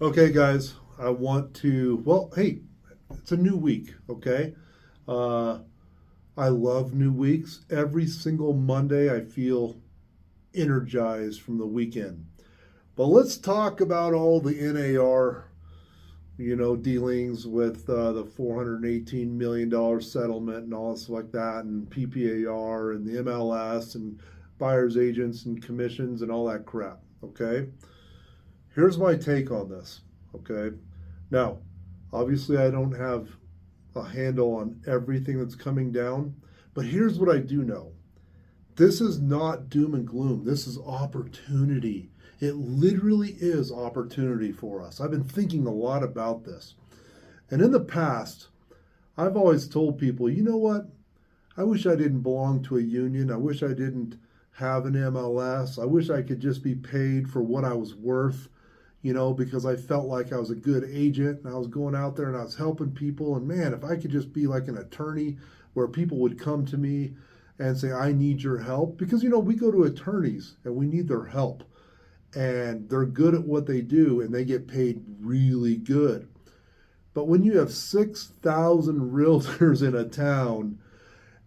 Okay, guys, I want to, well, hey, it's a new week, okay? Uh, I love new weeks. Every single Monday, I feel energized from the weekend. But let's talk about all the NAR, dealings with the $418 million settlement and all this like that, and PPAR and the MLS and buyer's agents and commissions and all that crap, okay? Here's my take on this, okay? Now, obviously, I don't have a handle on everything that's coming down, but here's what I do know. This is not doom and gloom. This is opportunity. It literally is opportunity for us. I've been thinking a lot about this. And in the past, I've always told people, you know what? I wish I didn't belong to a union. I wish I didn't have an MLS. I wish I could just be paid for what I was worth, because I felt like I was a good agent and I was going out there and I was helping people. And man, if I could just be like an attorney where people would come to me and say, I need your help. Because, we go to attorneys and we need their help. And they're good at what they do and they get paid really good. But when you have 6,000 realtors in a town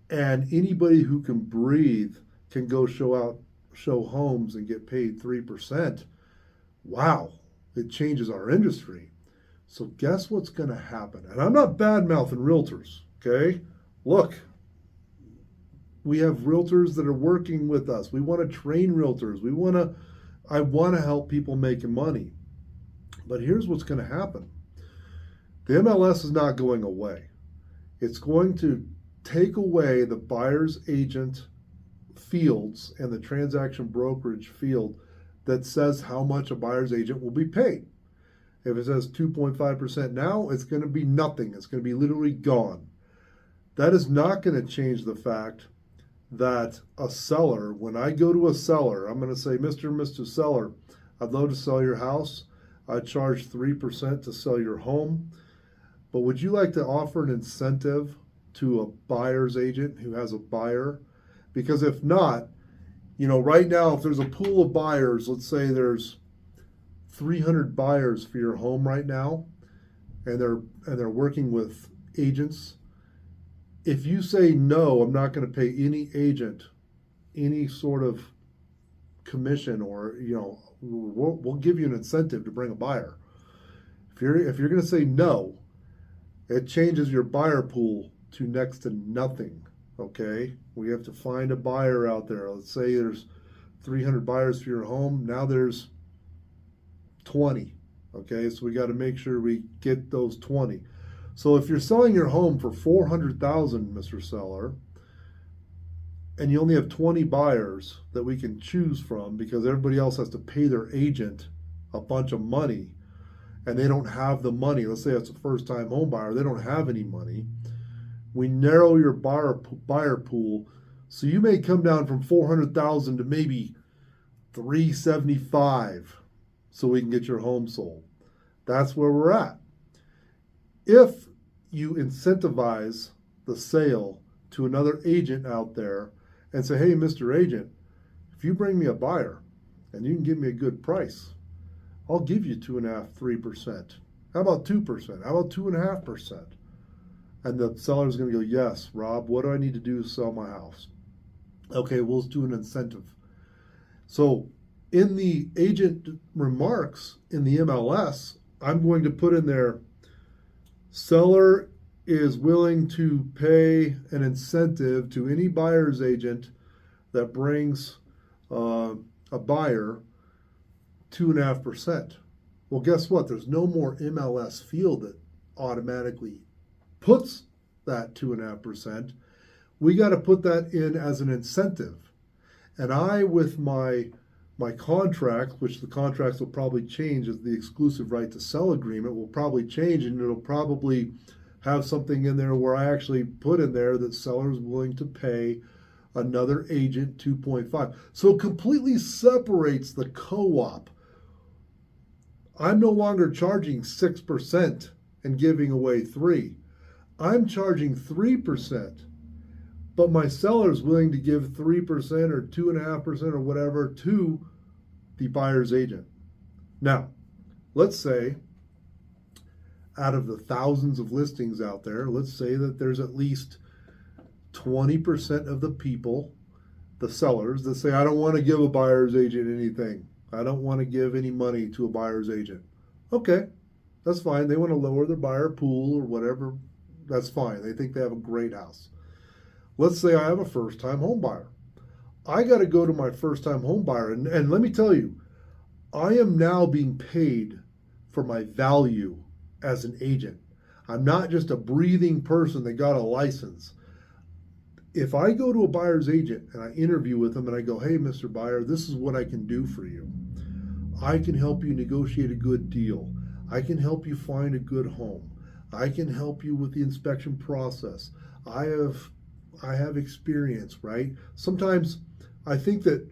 and anybody who can breathe can go show homes and get paid 3%, wow, it changes our industry. So guess what's going to happen? And I'm not bad mouthing realtors, okay? Look, we have realtors that are working with us. We want to train realtors. I want to help people making money. But here's what's going to happen. The MLS is not going away. It's going to take away the buyer's agent fields and the transaction brokerage field that says how much a buyer's agent will be paid. If it says 2.5% now, it's going to be nothing. It's going to be literally gone. That is not going to change the fact that a seller, when I go to a seller, I'm going to say, Mr. and Mr. Seller, I'd love to sell your house. I charge 3% to sell your home. But would you like to offer an incentive to a buyer's agent who has a buyer? Because if not, right now, if there's a pool of buyers, let's say there's 300 buyers for your home right now, and they're working with agents. If you say no, I'm not going to pay any agent any sort of commission, or we'll give you an incentive to bring a buyer. If you're going to say no, it changes your buyer pool to next to nothing. Okay, we have to find a buyer out there. Let's say there's 300 buyers for your home. Now there's 20. Okay, so we got to make sure we get those 20. So if you're selling your home for 400,000, Mr. Seller, and you only have 20 buyers that we can choose from because everybody else has to pay their agent a bunch of money, and they don't have the money. Let's say it's a first-time home buyer, they don't have any money. We narrow your buyer pool, so you may come down from 400,000 to maybe 375, so we can get your home sold. That's where we're at. If you incentivize the sale to another agent out there and say, hey, Mr. Agent, if you bring me a buyer and you can give me a good price, I'll give you 2.5%, 3%. How about 2%? How about 2.5%? And the seller's going to go, yes, Rob, what do I need to do to sell my house? Okay, we'll do an incentive. So in the agent remarks in the MLS, I'm going to put in there, seller is willing to pay an incentive to any buyer's agent that brings a buyer 2.5%. Well, guess what? There's no more MLS field that automatically puts that 2.5%. We got to put that in as an incentive. And I, with my contract, which the contracts will probably change as the exclusive right to sell agreement will probably change, and it'll probably have something in there where I actually put in there that seller is willing to pay another agent 2.5. So it completely separates the co-op. I'm no longer charging 6% and giving away 3. I'm charging 3%, but my seller is willing to give 3% or 2.5% or whatever to the buyer's agent. Now, let's say out of the thousands of listings out there, let's say that there's at least 20% of the people, the sellers, that say, I don't want to give a buyer's agent anything. I don't want to give any money to a buyer's agent. Okay, that's fine. They want to lower their buyer pool or whatever. That's fine. They think they have a great house. Let's say I have a first-time home buyer. I got to go to my first-time home buyer. And let me tell you, I am now being paid for my value as an agent. I'm not just a breathing person that got a license. If I go to a buyer's agent and I interview with them and I go, hey, Mr. Buyer, this is what I can do for you. I can help you negotiate a good deal. I can help you find a good home. I can help you with the inspection process. I have experience, right? Sometimes I think that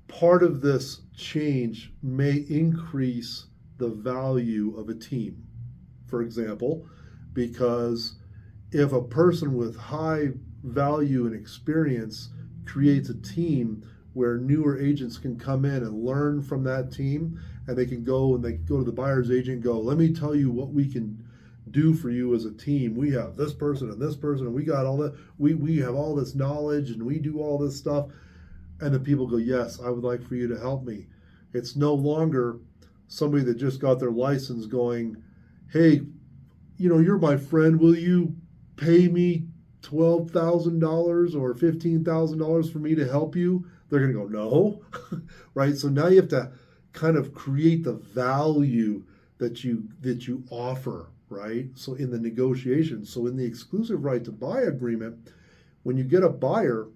part of this change may increase the value of a team. For example, because if a person with high value and experience creates a team where newer agents can come in and learn from that team, and they can go to the buyer's agent and go, let me tell you what we can do for you as a team. We have this person and we got all that. We have all this knowledge and we do all this stuff. And the people go, yes, I would like for you to help me. It's no longer somebody that just got their license going, hey, you're my friend. Will you pay me $12,000 or $15,000 for me to help you? They're going to go, no, right? So now you have to kind of create the value that you offer, right? So in the negotiation, so in the exclusive right to buy agreement, when you get a buyer,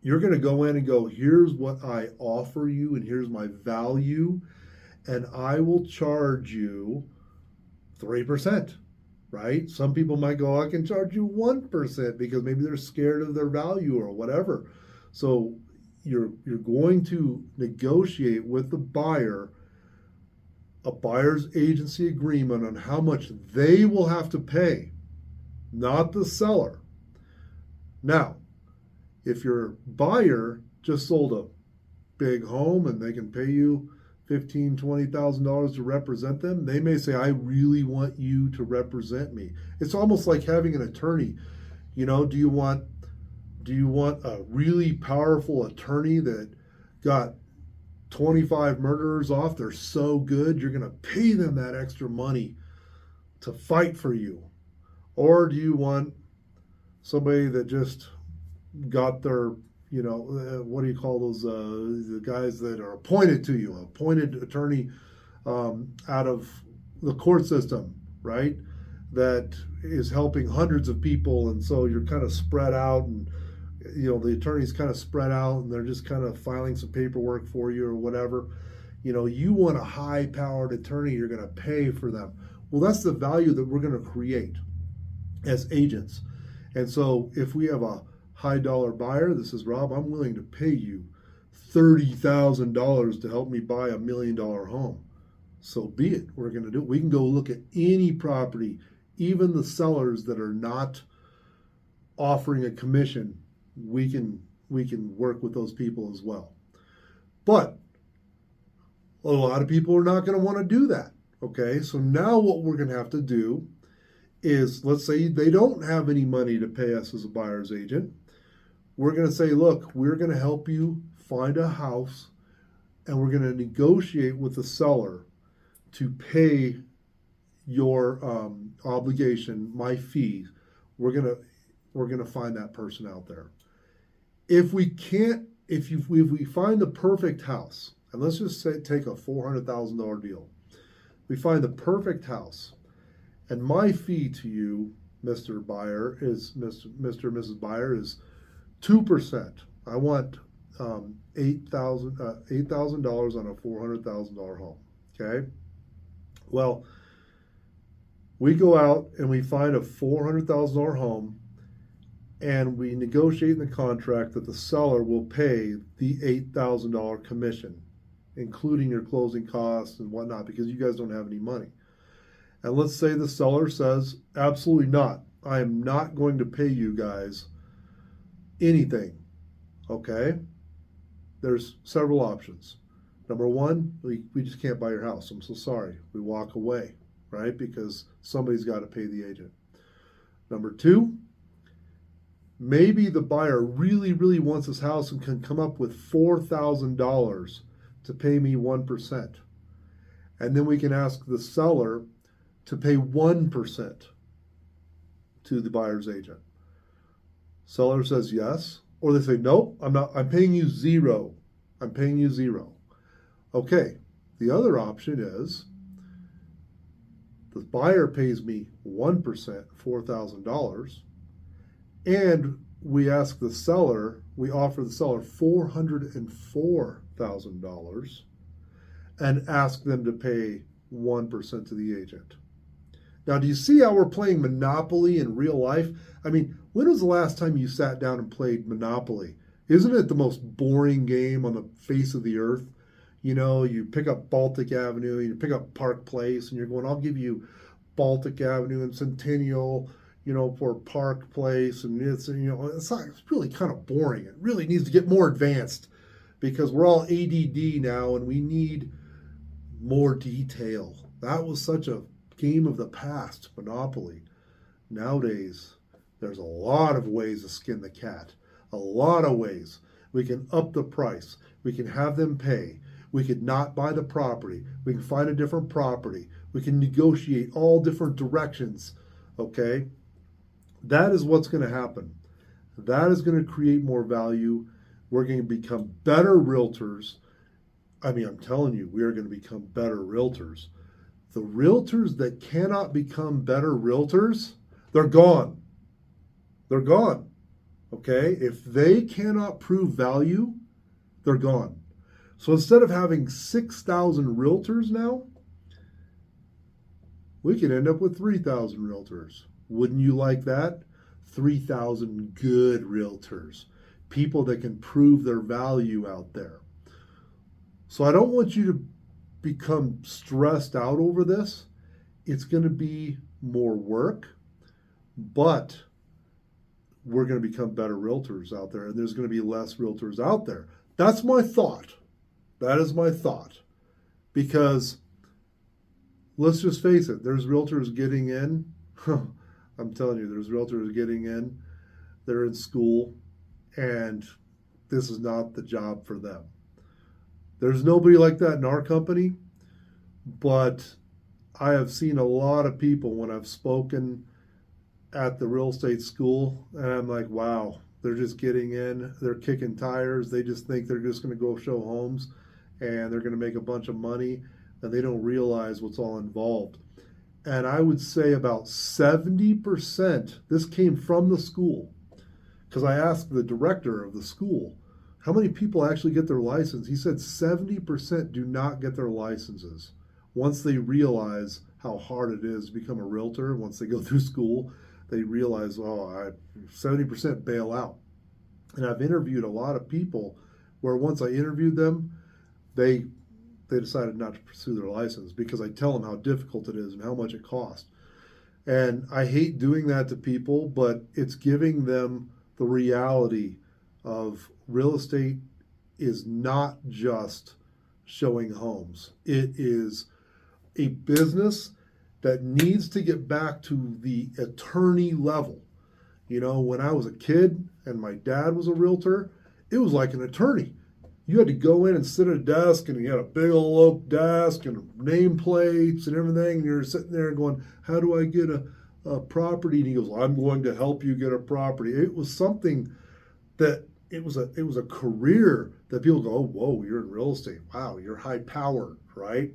you're going to go in and go, here's what I offer you and here's my value, and I will charge you 3%, right? Some people might go, I can charge you 1% because maybe they're scared of their value or whatever. So you're going to negotiate with the buyer a buyer's agency agreement on how much they will have to pay, not the seller. Now, if your buyer just sold a big home and they can pay you $15,000, $20,000 to represent them, they may say, I really want you to represent me. It's almost like having an attorney. Do you want a really powerful attorney that got 25 murderers off? They're so good, you're going to pay them that extra money to fight for you. Or do you want somebody that just got their, what do you call those, the guys that are appointed to you, appointed attorney out of the court system, right? That is helping hundreds of people. And so you're kind of spread out, and the attorney's kind of spread out and they're just kind of filing some paperwork for you or whatever. You want a high-powered attorney, you're going to pay for them. Well, that's the value that we're going to create as agents. And so if we have a high-dollar buyer, this is Rob, I'm willing to pay you $30,000 to help me buy $1 million home. So be it. We're going to do it. We can go look at any property, even the sellers that are not offering a commission. We can work with those people as well. But a lot of people are not going to want to do that. Okay, so now what we're going to have to do is, let's say they don't have any money to pay us as a buyer's agent. We're going to say, look, we're going to help you find a house, and we're going to negotiate with the seller to pay your obligation, my fee. We're going to find that person out there. If we can't, if we find the perfect house, and let's just say take a $400,000 deal, we find the perfect house, and my fee to you, Mr. Buyer, is Mr. and Mrs. Buyer, is 2%. I want $8,000 on a $400,000 home. Okay. Well, we go out and we find a $400,000 home, and we negotiate in the contract that the seller will pay the $8,000 commission, including your closing costs and whatnot, because you guys don't have any money. And let's say the seller says, absolutely not. I am not going to pay you guys anything. Okay? There's several options. Number one, we just can't buy your house. I'm so sorry. We walk away, right? Because somebody's got to pay the agent. Number two, maybe the buyer really, really wants this house and can come up with $4,000 to pay me 1%. And then we can ask the seller to pay 1% to the buyer's agent. Seller says yes, or they say, nope, I'm paying you zero. I'm paying you zero. Okay, the other option is the buyer pays me 1%, $4,000, and we offer the seller $404,000 and ask them to pay 1% to the agent. Now, do you see how we're playing Monopoly in real life? I mean, when was the last time you sat down and played Monopoly? Isn't it the most boring game on the face of the earth? You know, you pick up Baltic Avenue, you pick up Park Place, and you're going, I'll give you Baltic Avenue and Centennial, for Park Place. And it's really kind of boring. It really needs to get more advanced because we're all ADD now and we need more detail. That was such a game of the past, Monopoly. Nowadays, there's a lot of ways to skin the cat. A lot of ways. We can up the price. We can have them pay. We could not buy the property. We can find a different property. We can negotiate all different directions. Okay? That is what's going to happen. That is going to create more value. We're going to become better realtors. I mean, I'm telling you, we are going to become better realtors. The realtors that cannot become better realtors, they're gone. They're gone. Okay? If they cannot prove value, they're gone. So instead of having 6,000 realtors now, we could end up with 3,000 realtors. Wouldn't you like that? 3,000 good realtors, people that can prove their value out there. So I don't want you to become stressed out over this. It's going to be more work, but we're going to become better realtors out there, and there's going to be less realtors out there. That's my thought. That is my thought. Because let's just face it, there's realtors getting in. I'm telling you, there's realtors getting in. They're in school, and this is not the job for them. There's nobody like that in our company, but I have seen a lot of people when I've spoken at the real estate school, and I'm like, wow, they're just getting in. They're kicking tires. They just think they're just going to go show homes, and they're going to make a bunch of money, and they don't realize what's all involved. And I would say about 70%, this came from the school, because I asked the director of the school, how many people actually get their license? He said 70% do not get their licenses. Once they realize how hard it is to become a realtor, once they go through school, they realize, 70% bail out. And I've interviewed a lot of people where once I interviewed them, they decided not to pursue their license because I tell them how difficult it is and how much it costs. And I hate doing that to people, but it's giving them the reality of real estate is not just showing homes. It is a business that needs to get back to the attorney level. When I was a kid and my dad was a realtor, it was like an attorney. You had to go in and sit at a desk, and you had a big old oak desk and nameplates and everything. And you're sitting there going, how do I get a property? And he goes, I'm going to help you get a property. It was something that it was a career that people go, oh, whoa, you're in real estate. Wow, you're high powered, right?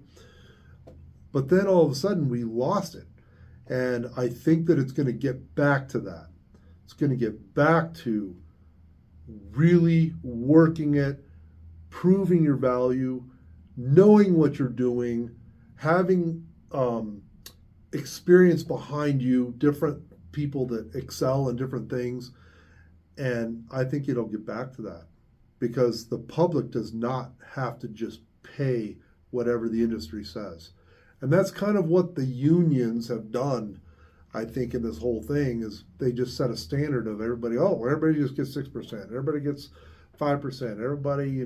But then all of a sudden we lost it. And I think that it's going to get back to that. It's going to get back to really working it, proving your value, knowing what you're doing, having experience behind you, different people that excel in different things. And I think it'll get back to that because the public does not have to just pay whatever the industry says. And that's kind of what the unions have done, I think, in this whole thing is they just set a standard of everybody, everybody just gets 6%, everybody gets 5%, everybody,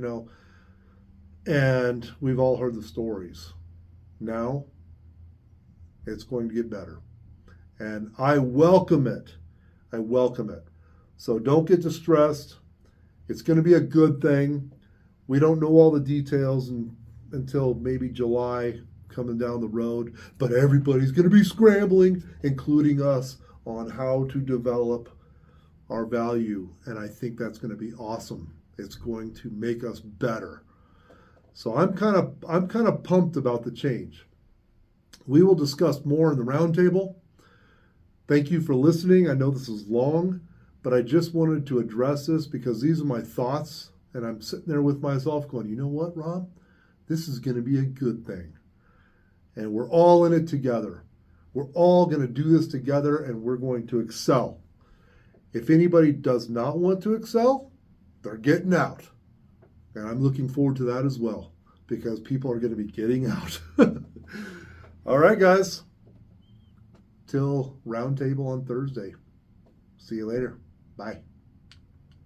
And we've all heard the stories. Now it's going to get better. And I welcome it. I welcome it. So don't get distressed. It's going to be a good thing. We don't know all the details until maybe July coming down the road, but everybody's going to be scrambling, including us, on how to develop our value. And I think that's going to be awesome. It's going to make us better. So I'm kind of pumped about the change. We will discuss more in the roundtable. Thank you for listening. I know this is long, but I just wanted to address this because these are my thoughts, and I'm sitting there with myself going, you know what, Rob? This is going to be a good thing. And we're all in it together. We're all going to do this together, and we're going to excel. If anybody does not want to excel, they're getting out. And I'm looking forward to that as well, because people are going to be getting out. All right, guys. Till roundtable on Thursday. See you later. Bye.